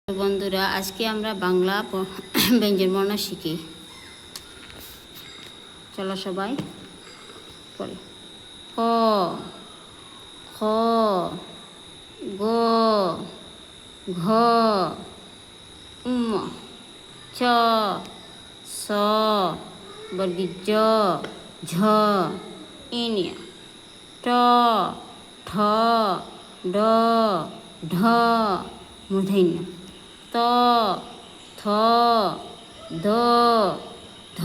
বন্ধুরা, আজকে আমরা বাংলা ব্যঞ্জনবর্ণ শিখি। চলো সবাই পড়ি। ক, খ, গ, ঘ, ঙ, চ, ছ, বর্গীয় জ, ঝ, ইনিয়া, ট, ঠ, ড, ঢ, মূর্ধন্য, ত, থ, দ, ধ,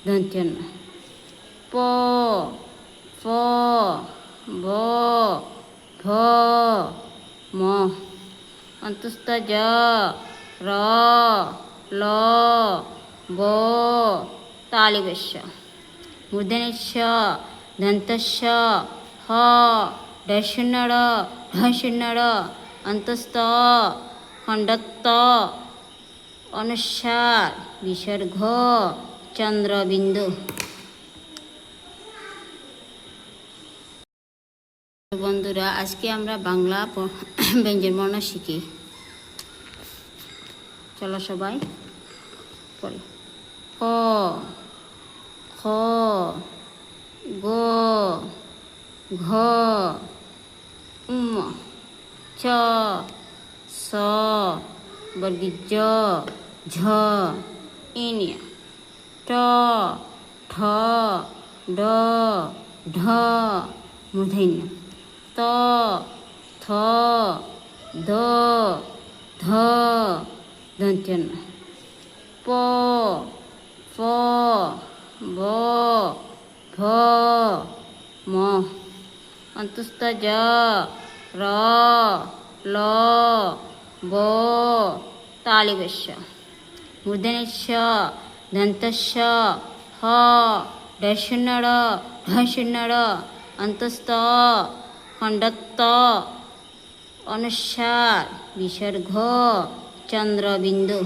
দন্ত্যন্ন, প, ফ, ব, ভ, ম, অন্তস্থ জ, র, ল, ব, তালিবস্য, মূর্ধন্যস্য, দন্তস্য, হ, ঢ ঢ, অন্তস্থ, খণ্ডত্ব, অনুস্বার, বিসর্গ, চন্দ্রবিন্দু। বন্ধুরা, আজকে আমরা বাংলা ব্যঞ্জনবর্ণ শিখি। চলো সবাই পড়ি। ক, খ, গ, ঘ, ঙ, চ, ছ, বর্গীয় জ, ঝ, ইনিয়া, ট, ঠ, ড, ঢ, মূর্ধন্য, ত, থ, দ, ধ, দন্ত্যন্ন, প, ফ, ব, ভ, ম, অন্তস্থ জ, র, ল, ব, তালিবস্য, মূর্ধন্যস্য, দন্তস্য, হ, ঢ ঢ, অন্তস্থ, খণ্ডত্ব, অনুস্বার, বিসর্গ, চন্দ্রবিন্দু।